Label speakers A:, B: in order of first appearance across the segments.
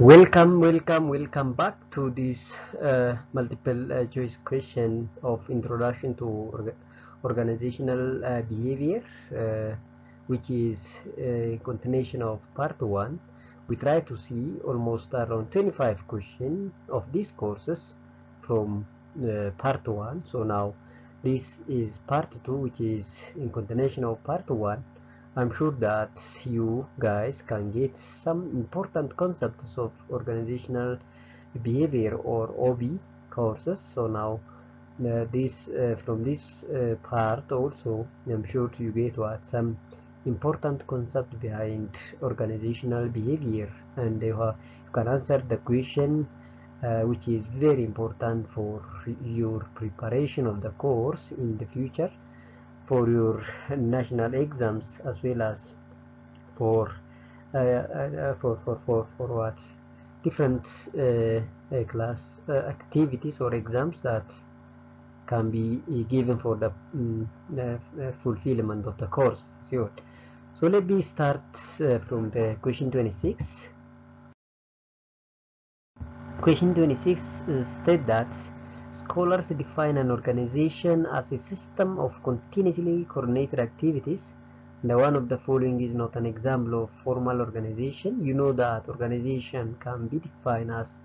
A: Welcome back to this multiple choice question of introduction to organizational behavior, which is a continuation of part 1. We try to see almost around 25 questions of these courses from part 1. So now this is part 2, which is in continuation of part 1. I'm sure that you guys can get some important concepts of organizational behavior or OB courses. So now from this part also, I'm sure you get what some important concept behind organizational behavior, and you can answer the question which is very important for your preparation of the course in the future, for your national exams, as well as for what different class activities or exams that can be given for the fulfillment of the course. So let me start from the question 26. Question 26 states that scholars define an organization as a system of continuously coordinated activities, and one of the following is not an example of formal organization. You know that organization can be defined as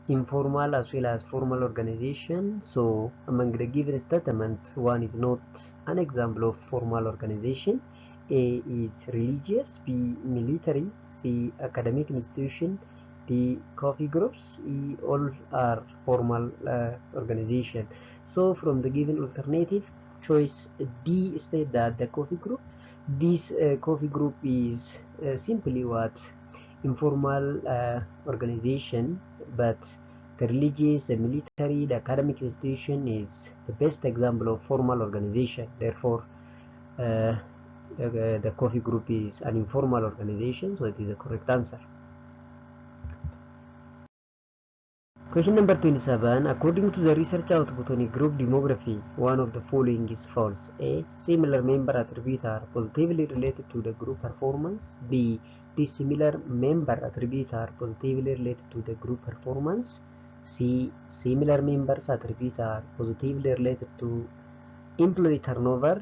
A: informal as well as formal organization. So among the given statement, one is not an example of formal organization. A is religious, B military, C academic institution, the coffee groups, all are formal organization. So from the given alternative, choice D state that the coffee group, this coffee group is simply what informal organization, but the religious, the military, the academic institution is the best example of formal organization. Therefore the coffee group is an informal organization, so it is the correct answer. Question number 27. According to the research output on a group demography, one of the following is false. A. Similar member attributes are positively related to the group performance. B. Dissimilar member attributes are positively related to the group performance. C. Similar members attributes are positively related to employee turnover.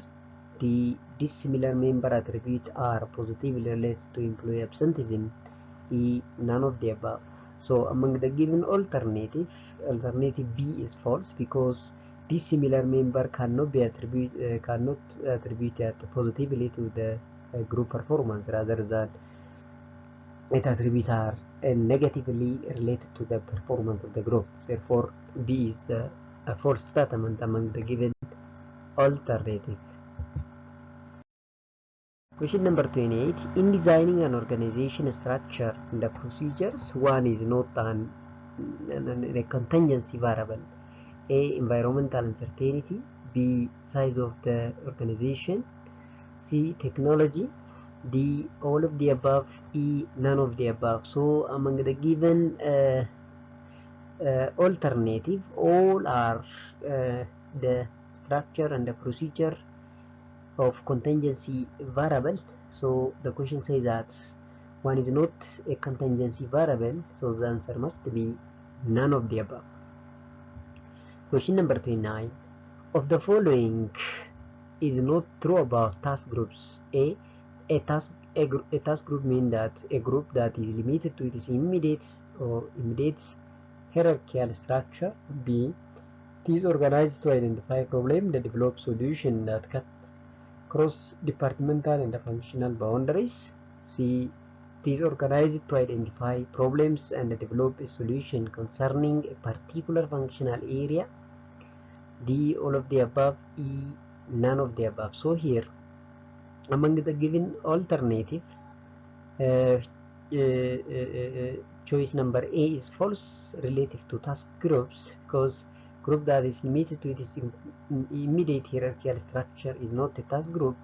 A: D. Dissimilar member attributes are positively related to employee absenteeism. E. None of the above. So among the given alternative B is false, because dissimilar member cannot be attributed positively to the group performance, rather than it attributes are negatively related to the performance of the group. Therefore B is a false statement among the given alternative. Question number 28. In designing an organization structure and the procedures, one is not a contingency variable. A. Environmental uncertainty. B. Size of the organization. C. Technology. D. All of the above. E. None of the above. So among the given alternative, all are the structure and the procedure of contingency variable. So the question says that one is not a contingency variable, so the answer must be none of the above. Question number 29. Of the following is not true about task groups. A task group means that a group that is limited to its immediate hierarchical structure. B. It is organized to identify problems that develop solutions that cut cross-departmental and functional boundaries. C. It is organized to identify problems and develop a solution concerning a particular functional area. D. All of the above. E. None of the above. So here, among the given alternative, choice number A is false relative to task groups, because group that is limited to its immediate hierarchical structure is not a task group.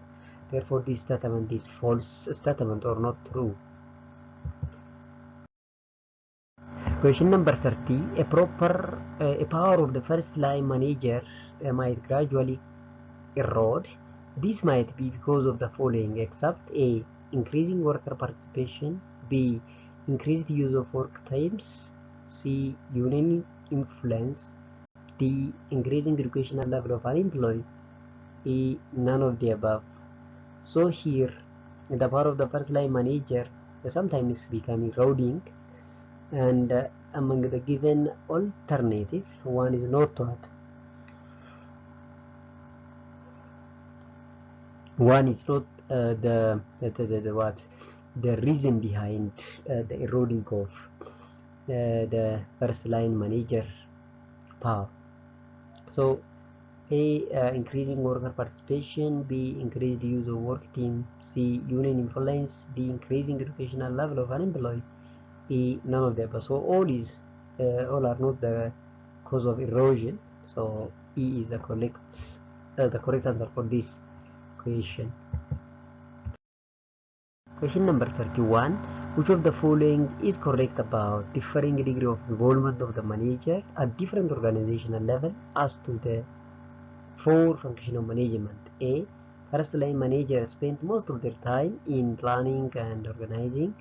A: Therefore this statement is false statement or not true. Question number 30. A power of the first line manager might gradually erode. This might be because of the following, except A. Increasing worker participation. B. increased use of work times. C, union influence. D, increasing educational level of an employee. E, none of the above. So here, the power of the first line manager sometimes become eroding, and among the given alternative, one is not what? One is not the reason behind the eroding of the first line manager power. So A, increasing worker participation. B, increased use of work team. C, union influence. D, increasing educational level of an employee. E, none of the above. So all are not the cause of erosion. So E is the correct answer for this question. Question number 31. Which of the following is correct about differing degree of involvement of the manager at different organizational level as to the four functions of management? A, first line manager spend most of their time in planning and organizing.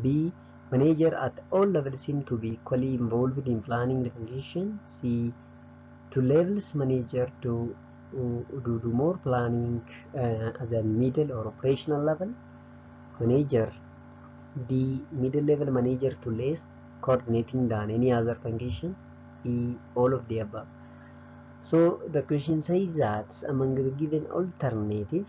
A: B, manager at all levels seem to be equally involved in planning the function. C, two levels manager to do more planning than middle or operational level manager. D, middle level manager to less coordinating than any other function. E, all of the above. So the question says that among the given alternative,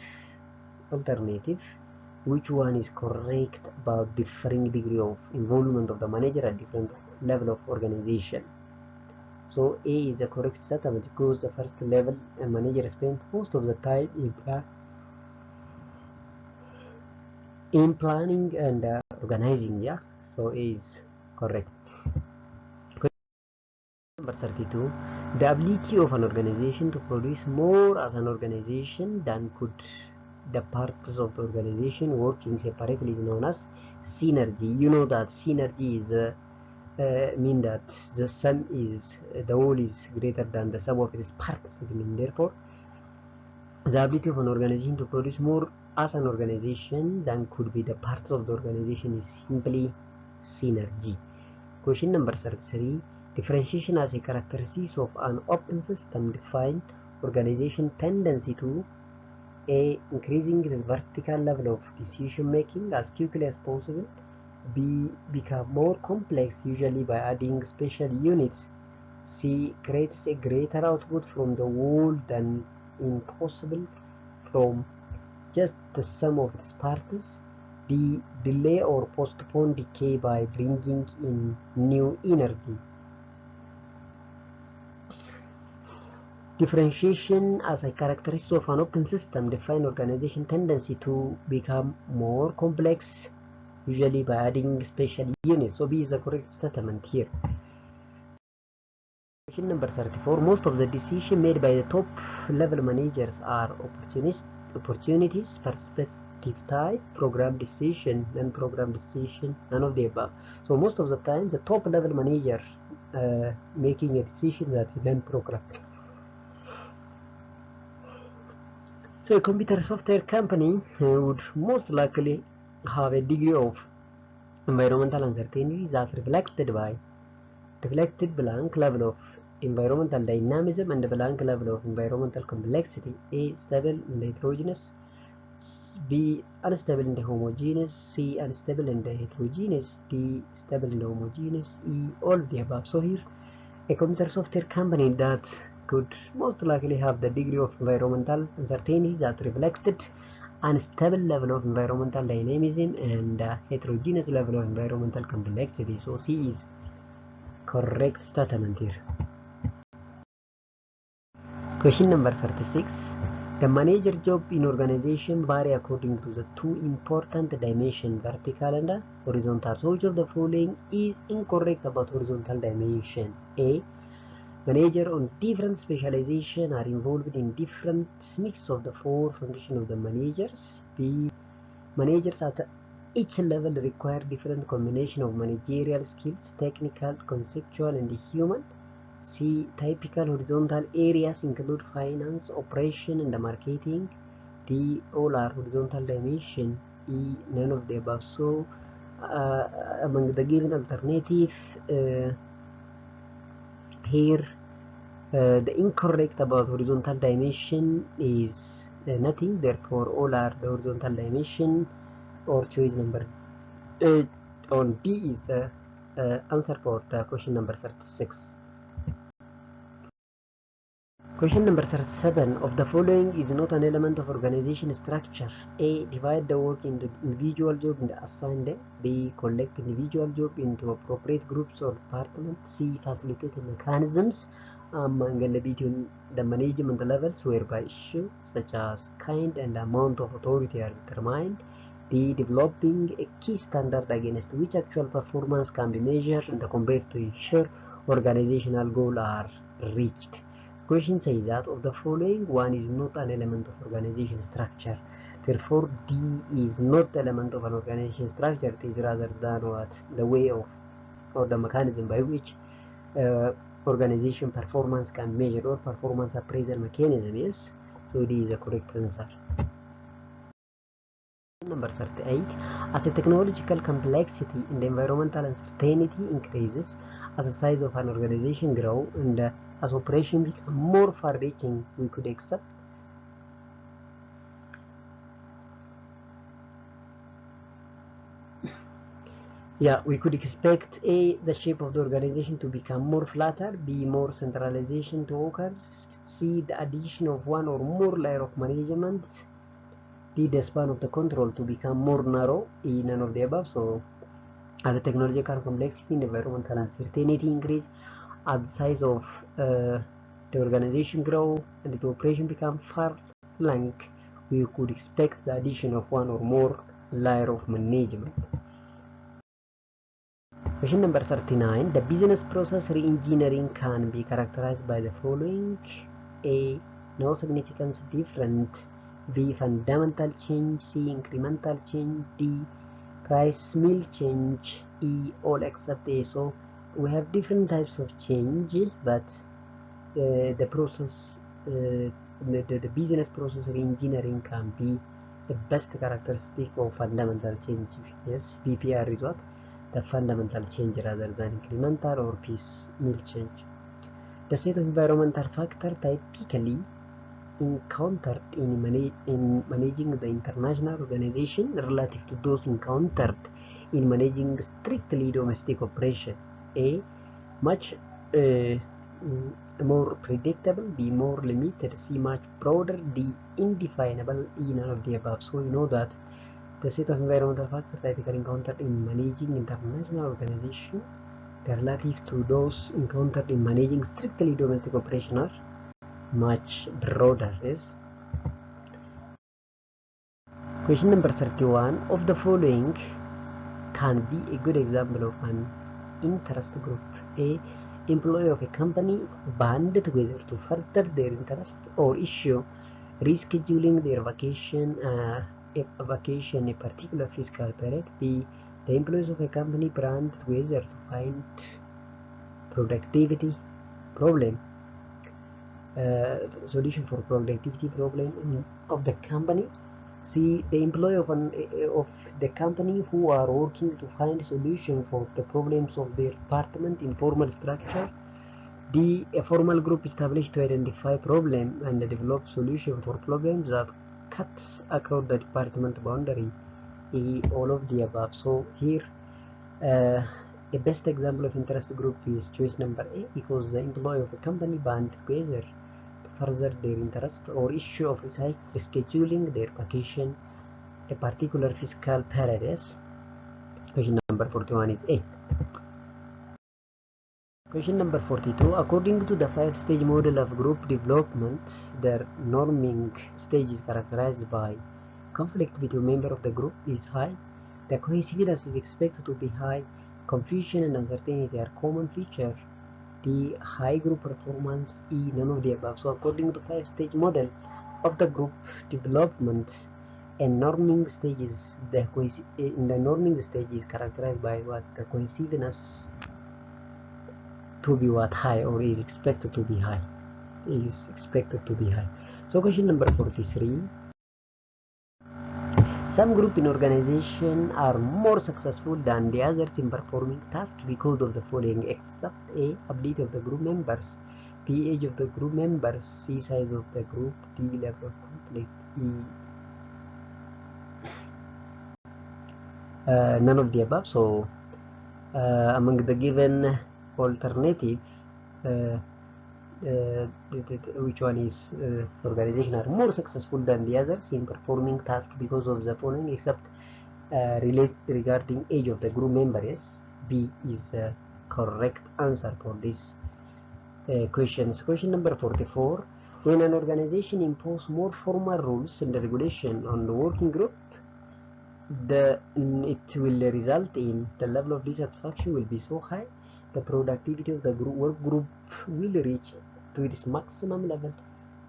A: which one is correct about differing degree of involvement of the manager at different level of organization? So A is the correct statement because the first level manager spent most of the time in planning and organizing. Yeah, so A is correct. Number 32. The ability of an organization to produce more as an organization than could the parts of the organization working separately is known as synergy. You know that synergy is mean that the whole is greater than the sum of its parts. Therefore, the ability of an organization to produce more as an organization than could be the parts of the organization is simply synergy. Question number 33. Differentiation as a characteristic of an open system define organization tendency to A, increasing its vertical level of decision making as quickly as possible. B, become more complex, usually by adding special units. C, creates a greater output from the whole than impossible from just the sum of its parts. D, delay or postpone decay by bringing in new energy. Differentiation as a characteristic of an open system define organization tendency to become more complex, usually by adding special units. So B is the correct statement here. Question number 34. Most of the decisions made by the top level managers are opportunities, perspective type, program decision, non-program decision, none of the above. So most of the time the top level manager making a decision that is non-program. So a computer software company would most likely have a degree of environmental uncertainty that's reflected blank level of environmental dynamism and blank level of environmental complexity. A, stable and heterogeneous. B, unstable and homogeneous. C, unstable and heterogeneous. D, stable and homogeneous. E, all of the above. So here a computer software company that could most likely have the degree of environmental uncertainty that reflected unstable level of environmental dynamism and heterogeneous level of environmental complexity. So C is correct statement here. Question number 36. The manager job in organization vary according to the two important dimensions, vertical and horizontal. So which of the following is incorrect about horizontal dimension? A, manager on different specialization are involved in different mix of the four functions of the managers. B, managers at each level require different combination of managerial skills, technical, conceptual, and human. C, typical horizontal areas include finance, operation, and marketing. D, all are horizontal dimension. E, none of the above. So among the given alternative, here the incorrect about horizontal dimension is nothing, therefore all are the horizontal dimension, or choice number on D is the answer for the question number 36. Question number 37. Of the following is not an element of organization structure? A. Divide the work into individual job and assign them. B. Collect individual job into appropriate groups or departments. C. Facilitate mechanisms among and between the management levels whereby issues such as kind and amount of authority are determined. D. Developing a key standard against which actual performance can be measured and compared to ensure organizational goals are reached. Question says that of the following one is not an element of organization structure. Therefore, D is not element of an organization structure. It is rather than what the way of or the mechanism by which organization performance can measure, or performance appraisal mechanism. Yes, so D is the correct answer. Number 38. As a technological complexity and environmental uncertainty increases, as the size of an organization grows, and as operations become more far-reaching, we could expect A. The shape of the organization to become more flatter. B. More centralization to occur. C. The addition of one or more layer of management. D. The span of the control to become more narrow. E. None of the above. So, as the technological complexity and environmental uncertainty increase, as the size of the organization grow and the operation become far-flung, we could expect the addition of one or more layer of management. Question number 39. The business process re-engineering can be characterized by the following. A. No significant difference. B. Fundamental change. C. Incremental change. D. Price mill change. E. All except A. So we have different types of change, but the process, the business process re-engineering can be the best characteristic of fundamental change. Yes, BPR is what? The fundamental change rather than incremental or piecemeal change. The set of environmental factors typically encountered in managing the international organization relative to those encountered in managing strictly domestic operation. A. Much more predictable. B. More limited. C. Much broader. D. Indefinable. E. None of the above. So you know that the set of environmental factors typically encountered in managing international organization relative to those encountered in managing strictly domestic operation are much broader. Yes. Question number 31. Of the following can be a good example of an interest group? A. Employee of a company band together to further their interest or issue, rescheduling their vacation a particular fiscal period. B. The employees of a company band together to find productivity problem, solution for productivity problem of the company. C. The employee of the company who are working to find solution for the problems of their department in formal structure. D. A formal group established to identify problem and develop solution for problems that cuts across the department boundary. E. All of the above. So here a best example of interest group is choice number A, because the employee of a company band together further their interest or issue of rescheduling their vacation a particular fiscal period. Yes. Question number 41 is A. Question number 42. According to the 5-stage model of group development, the norming stage is characterized by conflict between members of the group is high, the cohesiveness is expected to be high, confusion and uncertainty are common feature. D. High group performance. E. None of the above. So according to 5-stage model of the group development, in the norming stage is characterized by what? The cohesiveness to be what? High, or is expected to be high. So question number 43. Some groups in organization are more successful than the others in performing tasks because of the following, except A. Ability of the group members, B. Age of the group members, C. Size of the group, D. Level of conflict, E. None of the above. So among the given alternative, which one is organization are more successful than the others in performing tasks because of the following, except regarding age of the group members. B is the correct answer for this questions. Question number 44. When an organization imposes more formal rules and regulation on the working group, it will result in the level of dissatisfaction will be so high, the productivity of the work group will reach to its maximum level.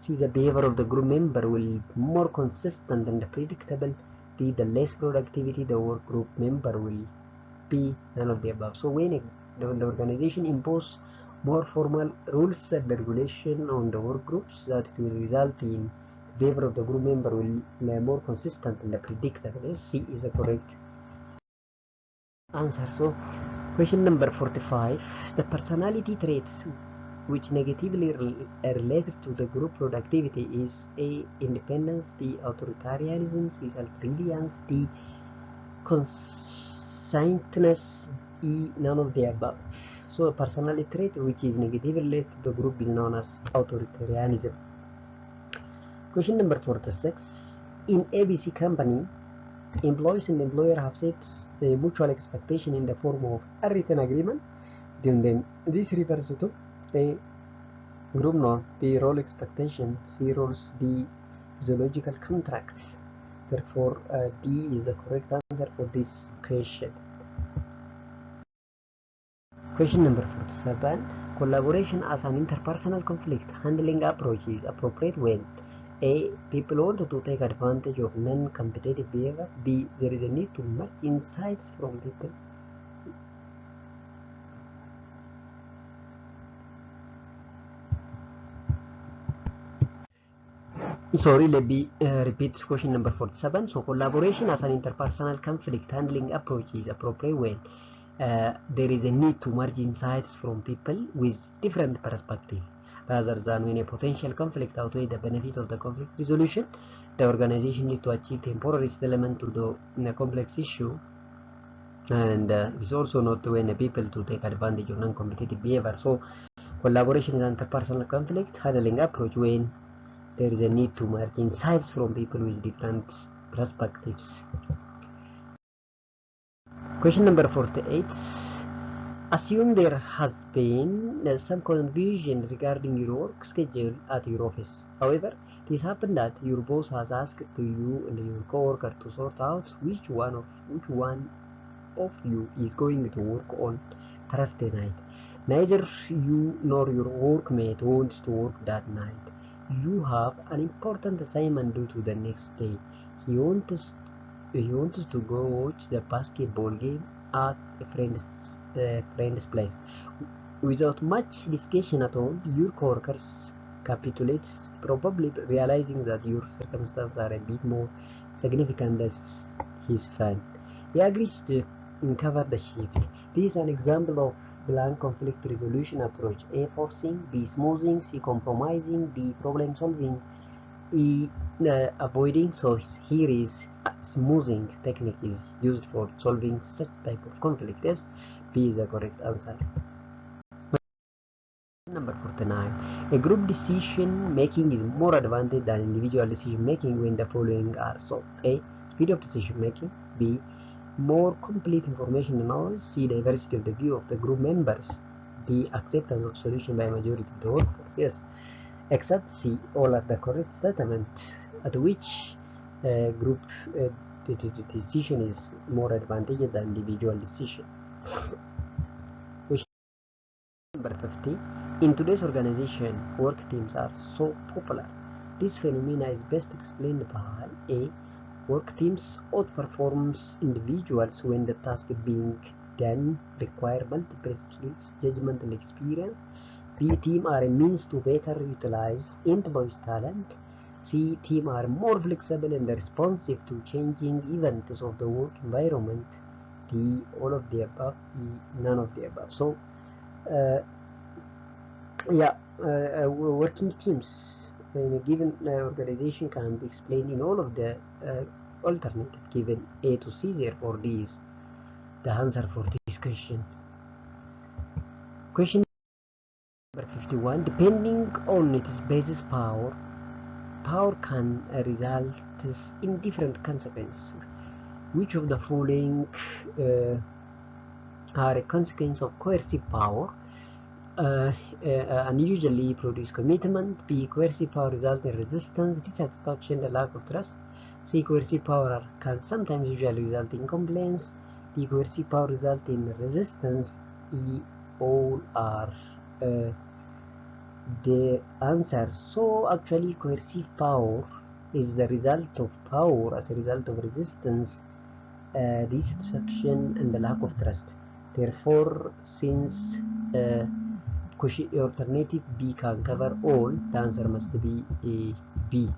A: See, the behavior of the group member will be more consistent and predictable. The less productivity the work group member will be. None of the above. So when the organization imposes more formal rules and regulation on the work groups, that it will result in behavior of the group member will be more consistent and predictable. C is the correct answer. So question number 45. The personality traits which negatively related to the group productivity is A. Independence, B. Authoritarianism, C. Self-reliance, D. Conscientiousness, E. None of the above. So a personality trait which is negatively related to the group is known as authoritarianism. Question number 46. In ABC company, employees and employer have set a mutual expectation in the form of a written agreement. Then this refers to A. Group note, B. Role expectation, C. Roles, D. Physiological contracts. Therefore, D is the correct answer for this question. Question number 47. Collaboration as an interpersonal conflict handling approach is appropriate when A. People want to take advantage of non-competitive behavior. B. There is a need to match insights from people. Sorry, let me repeat question number 47. So collaboration as an interpersonal conflict handling approach is appropriate when there is a need to merge insights from people with different perspectives, rather than when a potential conflict outweighs the benefit of the conflict resolution. The organization needs to achieve temporary settlement to the complex issue, and it's also not when the people to take advantage of non-competitive behavior. So collaboration is an interpersonal conflict handling approach when there is a need to merge insights from people with different perspectives. Question number 48. Assume there has been some confusion regarding your work schedule at your office. However, it has happened that your boss has asked you and your coworker to sort out which one of you is going to work on Thursday night. Neither you nor your workmate wants to work that night. You have an important assignment due to the next day. He wants to go watch the basketball game at a friend's place. Without much discussion at all, your coworkers capitulates, probably realizing that your circumstances are a bit more significant than his friend. He agrees to cover the shift. This is an example of blank conflict resolution approach. A. Forcing, B. Smoothing, C. Compromising, D. Problem solving, E. Avoiding. So here is smoothing technique is used for solving such type of conflict. Yes, B is the correct answer. Number 49. A group decision making is more advantage than individual decision making when the following are solved. A. Speed of decision making. B. More complete information and knowledge. C. Diversity of the view of the group members. D. Acceptance of solution by majority of the workforce. Yes, except C. All are the correct statement at which group decision is more advantageous than individual decision. Question number 50. In today's organization, work teams are so popular. This phenomenon is best explained by A. Work teams outperforms individuals when the task being done require multiple skills, judgment, and experience. B. Team are a means to better utilize employees' talent. C. Team are more flexible and responsive to changing events of the work environment. D. All of the above. E. None of the above. So working teams in a given organization can be explained in all of the alternative given A to C. Therefore, D is the answer for this question. Question number 51. Depending on its basis power can result in different consequences. Which of the following are a consequence of coercive power? Unusually produce commitment. B. Coercive power result in resistance, dissatisfaction, and lack of trust. C. Coercive power can sometimes usually result in compliance. D. Coercive power result in resistance. E. All are the answer. So actually coercive power is the result of power as a result of resistance, dissatisfaction, and the lack of trust. Therefore, since alternative B can cover all, the answer must be B.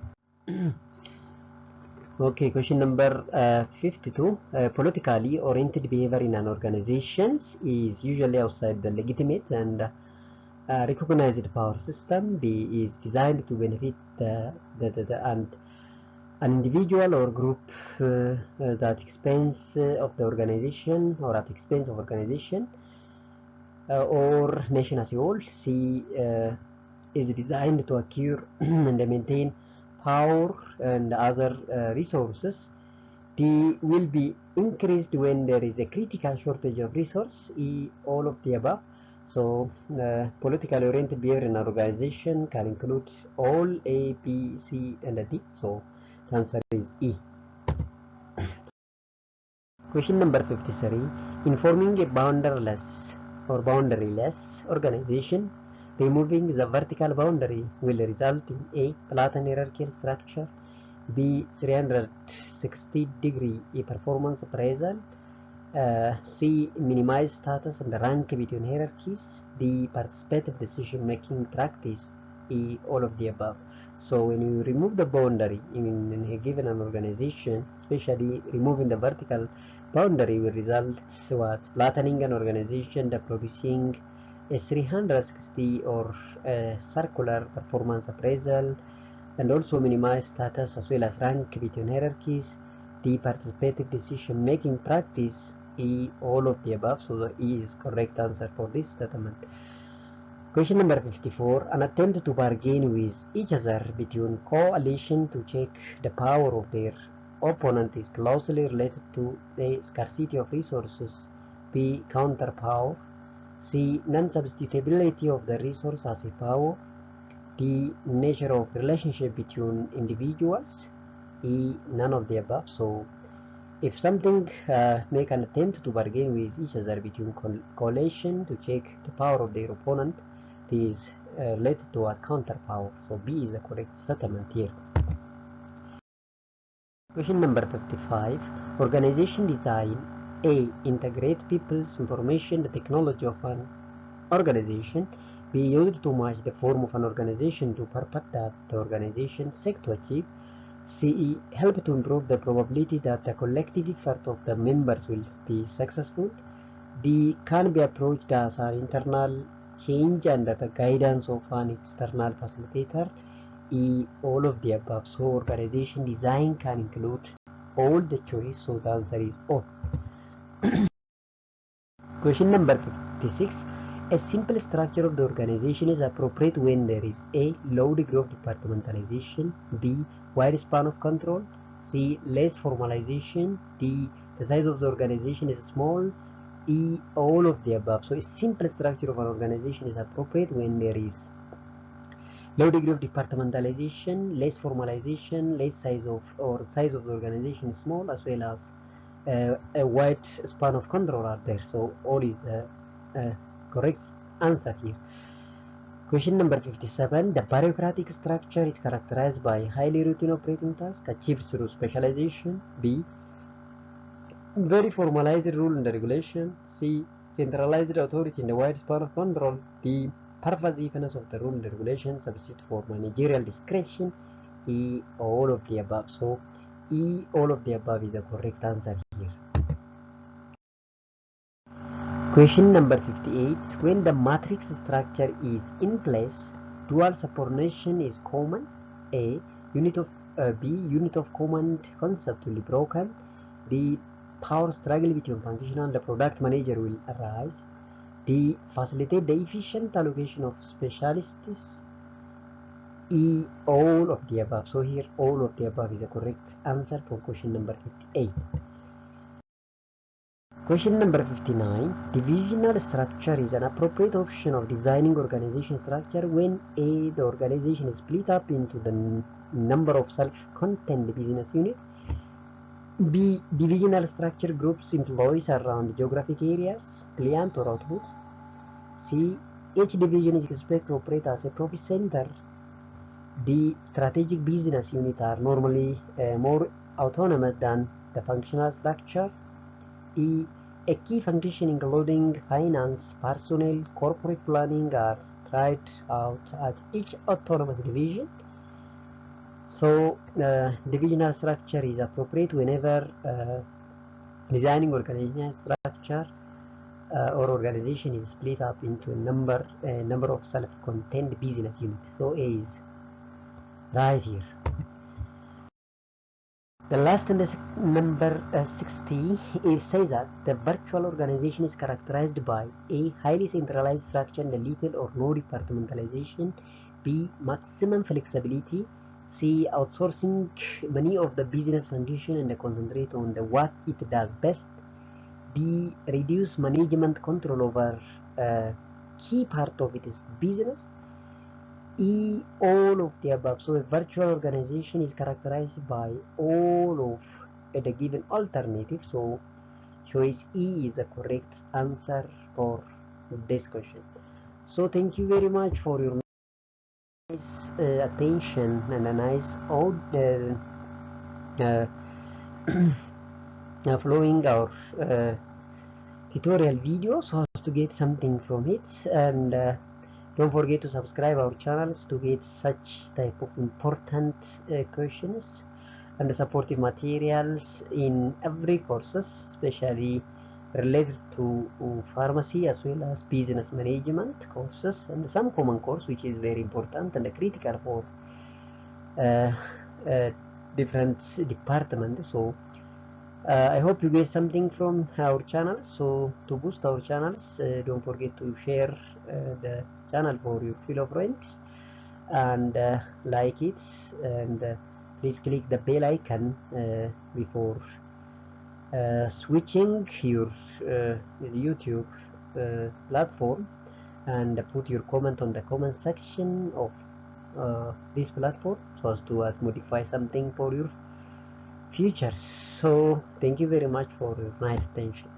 A: Okay, question number 52. Politically oriented behavior in an organization is usually outside the legitimate and recognized power system. B is designed to benefit an individual or group at expense of the organization or at expense of organization or nation as a whole. C is designed to acquire and maintain power and other resources. D will be increased when there is a critical shortage of resource. E, all of the above. So politically oriented behavior in an organization can include all A, B, C, and D. So the answer is E. Question number 53. In forming a boundaryless organization, removing the vertical boundary will result in A. Flattened hierarchical structure, B. 360-degree performance appraisal, C. Minimize status and rank between hierarchies, D. Participative decision-making practice, E. All of the above. So when you remove the boundary in a given organization, especially removing the vertical boundary will result what? Flattening an organization, the producing a 360 or circular performance appraisal, and also minimize status as well as rank between hierarchies. D. Participative decision making practice. E. All of the above. So the E is correct answer for this statement. Question number 54. An attempt to bargain with each other between coalition to check the power of their opponent is closely related to the scarcity of resources. B. Counter power. C. Non-substitutability of the resource as a power. D. Nature of relationship between individuals. E. None of the above. So if something make an attempt to bargain with each other between coalition to check the power of their opponent, it is related to a counter power. So B is the correct statement here. Question number 55. Organization design. A. Integrate people's information, the technology of an organization. B. Used to match the form of an organization to purpose that the organization seeks to achieve. C. Help to improve the probability that the collective effort of the members will be successful. D. Can be approached as an internal change under the guidance of an external facilitator. E. All of the above. So organization design can include all the choice. So the answer is all. Question number 56. A simple structure of the organization is appropriate when there is A. Low degree of departmentalization, B. Wide span of control, C. Less formalization, D. The size of the organization is small, E. All of the above. So a simple structure of an organization is appropriate when there is low degree of departmentalization, less formalization, size of the organization is small, as well as a wide span of control are there. So all is correct answer here. Question number 57. The bureaucratic structure is characterized by highly routine operating tasks achieved through specialization. B. Very formalized rule and regulation. C. Centralized authority in the wide span of control. D. Pervasiveness of the rule and regulation substitute for managerial discretion. E, all of the above. So E, all of the above is the correct answer here. Question number 58. When the matrix structure is in place, dual subordination is common. A, unit of B, unit of command concept will be broken. The power struggle between functional and the product manager will arise. D, facilitate the efficient allocation of specialists. E, all of the above. So here all of the above is the correct answer for question number 58. Question number 59. Divisional structure is an appropriate option of designing organization structure when A, the organization is split up into the number of self-contained business units. B, divisional structure groups employees around geographic areas, client or outputs. C, each division is expected to operate as a profit center. D, strategic business units are normally more autonomous than the functional structure. E, a key function including finance, personnel, corporate planning are tried out at each autonomous division. So divisional structure is appropriate whenever designing organizational structure or organization is split up into a number of self-contained business units. So A is right here. The last number 60 says that the virtual organization is characterized by A, highly centralized structure and little or no departmentalization. B, maximum flexibility. C, outsourcing many of the business function and concentrate on what it does best. D, reduce management control over key part of its business. E, all of the above. So a virtual organization is characterized by all of the given alternative. So choice E is the correct answer for this question. So thank you very much for your nice attention and a nice following our tutorial video so as to get something from it, and don't forget to subscribe our channels to get such type of important questions and supportive materials in every courses, especially related to pharmacy as well as business management courses, and some common course which is very important and critical for different departments. So I hope you get something from our channel. So to boost our channels, don't forget to share the channel for your fellow friends and like it, and please click the bell icon before switching your YouTube platform, and put your comment on the comment section of this platform so as to modify something for your future. So thank you very much for your nice attention.